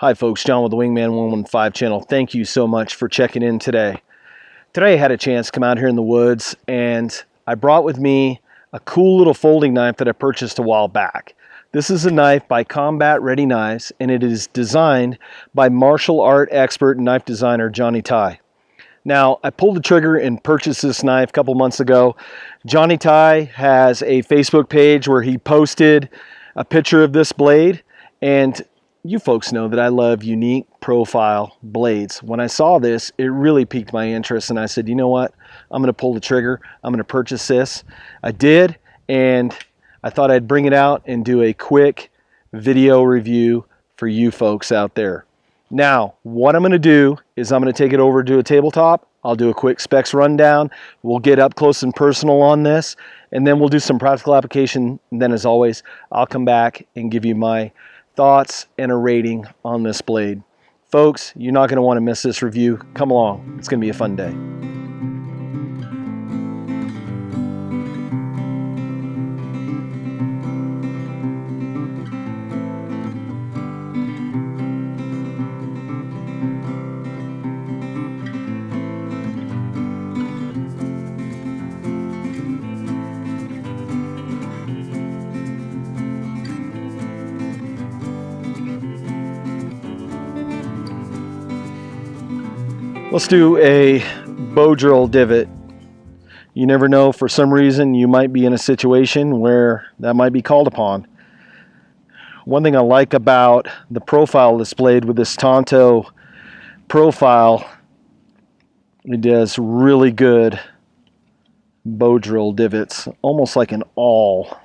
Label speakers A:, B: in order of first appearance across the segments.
A: Hi folks, John with the Wingman 115 channel. Thank you so much for checking in today. Today I had a chance to come out here in the woods and I brought with me a cool little folding knife that I purchased a while back. This is a knife by Combat Ready Knives and it is designed by martial art expert and knife designer Johnny Tsai. Now, I pulled the trigger and purchased this knife a couple months ago. Johnny Tsai has a Facebook page where he posted a picture of this blade, and you folks know that I love unique profile blades. When I saw this, it really piqued my interest and I said, you know what? I'm going to pull the trigger. I'm going to purchase this. I did, and I thought I'd bring it out and do a quick video review for you folks out there. Now, what I'm going to do is I'm going to take it over to a tabletop. I'll do a quick specs rundown. We'll get up close and personal on this, and then we'll do some practical application. And then, as always, I'll come back and give you my thoughts and a rating on this blade. Folks, you're not going to want to miss this review. Come along. It's going to be a fun day. Let's do a bow drill divot. You never know, for some reason you might be in a situation where that might be called upon. One thing I like about the profile of this blade with this Tanto profile, it does really good bow drill divots, almost like an awl.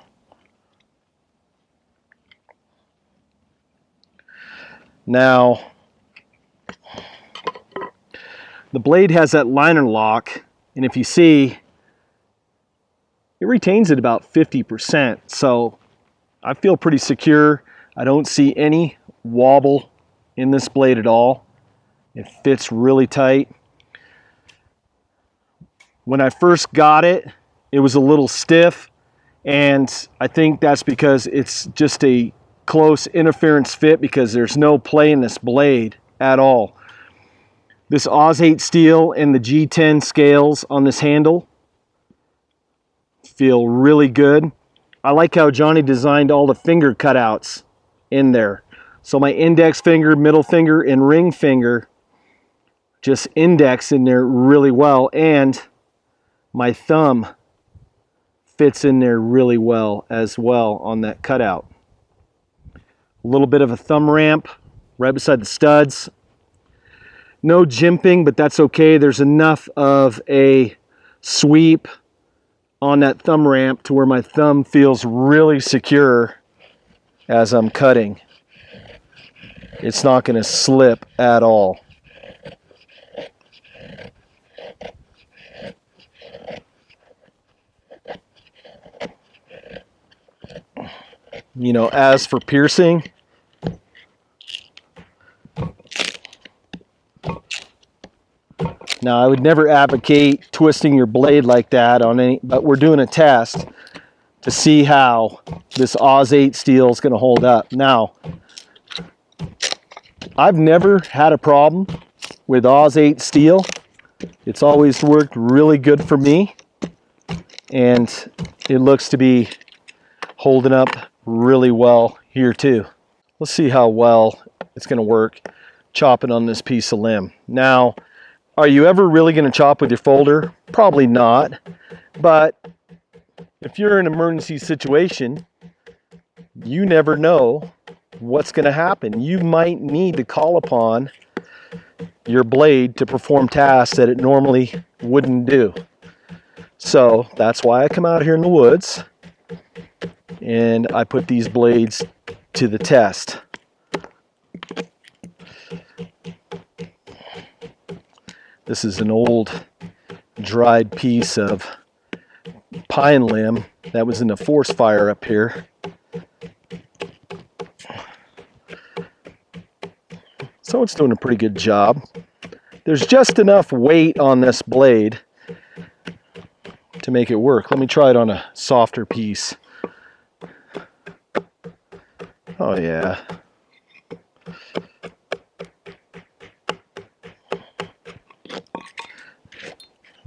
A: Now, the blade has that liner lock, and if you see, it retains it about 50%, so I feel pretty secure. I don't see any wobble in this blade at all. It fits really tight. When I first got it, it was a little stiff, and I think that's because it's just a close interference fit because there's no play in this blade at all. This Oz 8 steel and the G10 scales on this handle feel really good. I like how Johnny designed all the finger cutouts in there. So my index finger, middle finger, and ring finger just index in there really well, and my thumb fits in there really well as well on that cutout. A little bit of a thumb ramp right beside the studs. No jimping, but that's okay. There's enough of a sweep on that thumb ramp to where my thumb feels really secure as I'm cutting. It's not going to slip at all. You know, as for piercing, now, I would never advocate twisting your blade like that on any, but we're doing a test to see how this Oz 8 steel is going to hold up. Now, I've never had a problem with Oz 8 steel. It's always worked really good for me, and it looks to be holding up really well here too. Let's see how well it's going to work chopping on this piece of limb. Now, are you ever really going to chop with your folder? Probably not. But if you're in an emergency situation, you never know what's going to happen. You might need to call upon your blade to perform tasks that it normally wouldn't do. So that's why I come out here in the woods and I put these blades to the test. This is an old dried piece of pine limb that was in a forest fire up here. So it's doing a pretty good job. There's just enough weight on this blade to make it work. Let me try it on a softer piece. Oh yeah.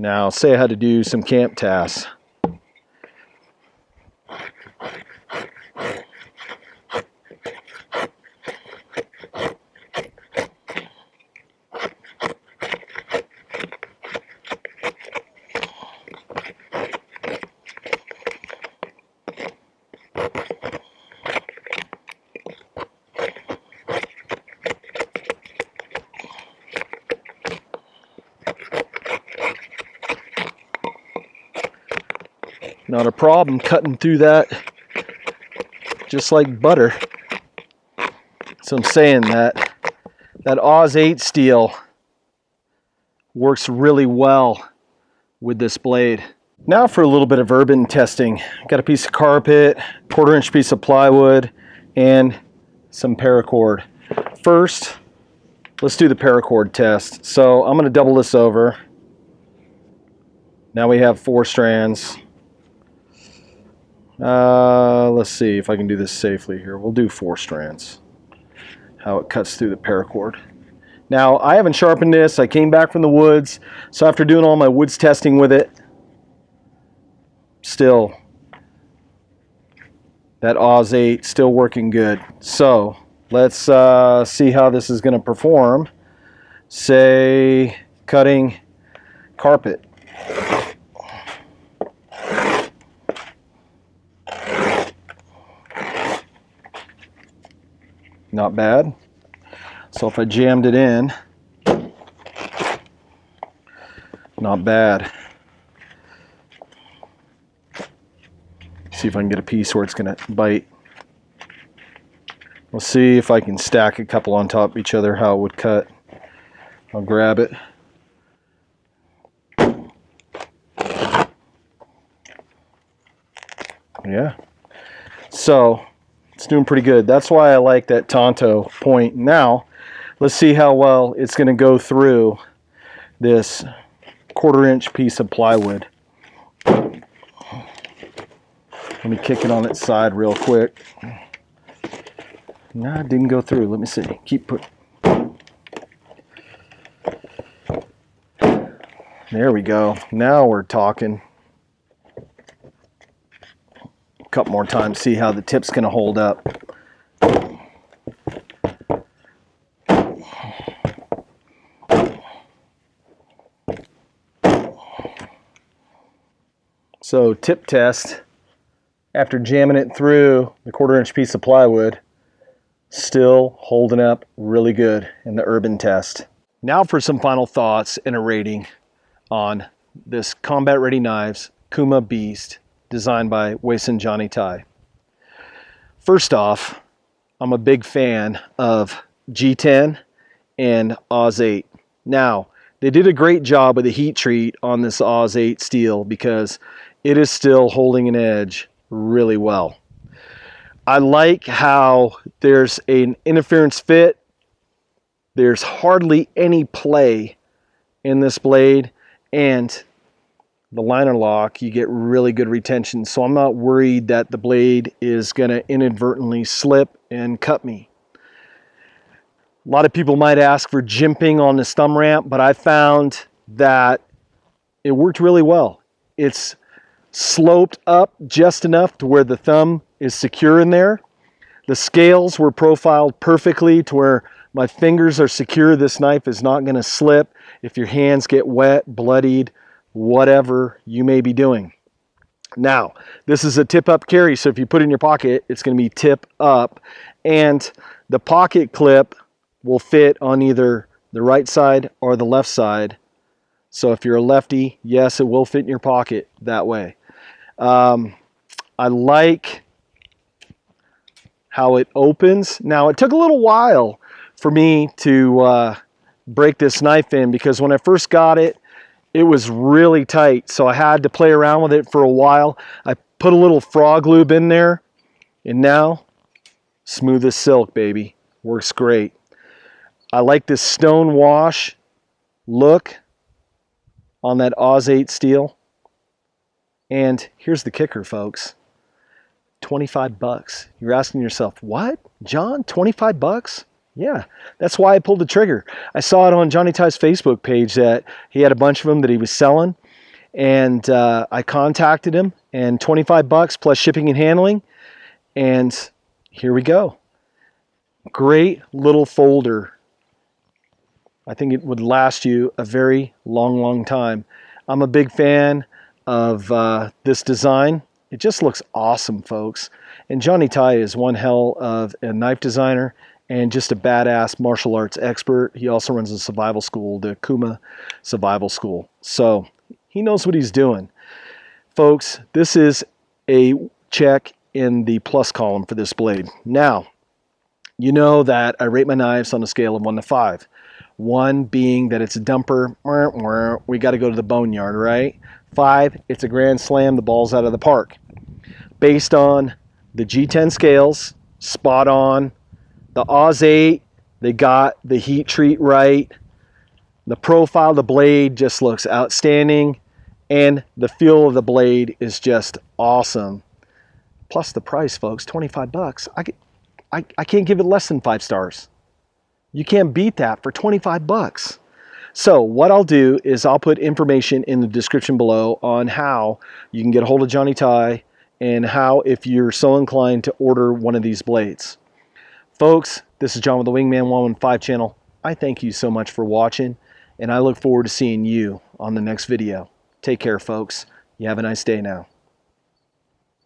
A: Now, say I had to do some camp tasks. Not a problem cutting through that just like butter. So I'm saying that Oz 8 steel works really well with this blade. Now for a little bit of urban testing. Got a piece of carpet, 1/4-inch piece of plywood, and some paracord. First, let's do the paracord test. So I'm going to double this over. Now we have 4 strands. Let's see if I can do this safely here. We'll do 4 strands. How it cuts through the paracord. Now, I haven't sharpened this. I came back from the woods, so after doing all my woods testing with it, still, that Oz 8 still working good. So, let's see how this is going to perform. Say, cutting carpet. Not bad. So if I jammed it in, not bad. See if I can get a piece where it's going to bite. We'll see if I can stack a couple on top of each other, how it would cut. I'll grab it. Yeah. So it's doing pretty good. That's why I like that Tanto point. Now, let's see how well it's going to go through this 1/4-inch piece of plywood. Let me kick it on its side real quick. No, it didn't go through. Let me see. Keep put. There we go. Now we're talking. A couple more times, see how the tip's going to hold up. So tip test, after jamming it through the 1/4-inch piece of plywood, still holding up really good in the urban test. Now for some final thoughts and a rating on this Combat Ready Knives CUMA Beast designed by Waysun Johnny Tsai. First off, I'm a big fan of G10 and Oz 8. Now, they did a great job with the heat treat on this Oz 8 steel because it is still holding an edge really well. I like how there's an interference fit. There's hardly any play in this blade, and the liner lock, you get really good retention. So I'm not worried that the blade is going to inadvertently slip and cut me. A lot of people might ask for jimping on this thumb ramp, but I found that it worked really well. It's sloped up just enough to where the thumb is secure in there. The scales were profiled perfectly to where my fingers are secure. This knife is not going to slip if your hands get wet, bloodied, whatever you may be doing. Now, this is a tip-up carry, so if you put it in your pocket, it's going to be tip up, and the pocket clip will fit on either the right side or the left side. So if you're a lefty, yes, it will fit in your pocket that way. I like how it opens. Now, it took a little while for me to break this knife in because when I first got it, it was really tight. So I had to play around with it for a while. I put a little frog lube in there, and now, smooth as silk, baby. Works great. I like this stone wash look on that Oz 8 steel. And here's the kicker, folks. 25 bucks. You're asking yourself, what? John, 25 bucks? Yeah, that's why I pulled the trigger. I saw it on Johnny Tsai's Facebook page that he had a bunch of them that he was selling. And I contacted him, and 25 bucks plus shipping and handling. And here we go. Great little folder. I think it would last you a very long time. I'm a big fan of this design. It just looks awesome, folks. And Johnny Tsai is one hell of a knife designer and just a badass martial arts expert. He also runs a survival school, the CUMA Survival School. So he knows what he's doing. Folks, this is a check in the plus column for this blade. Now, you know that I rate my knives on a scale of 1 to 5. 1 being that it's a dumper, we got to go to the boneyard, right? 5, it's a grand slam, the ball's out of the park. Based on the G10 scales, spot on. The Oz 8, they got the heat treat right. The profile of the blade just looks outstanding. And the feel of the blade is just awesome. Plus the price, folks, 25 bucks. I can't give it less than 5 stars. You can't beat that for 25 bucks. So what I'll do is I'll put information in the description below on how you can get a hold of Johnny Tsai and how, if you're so inclined, to order one of these blades. Folks, this is John with the Wingman 115 channel. I thank you so much for watching, and I look forward to seeing you on the next video. Take care, folks. You have a nice day now.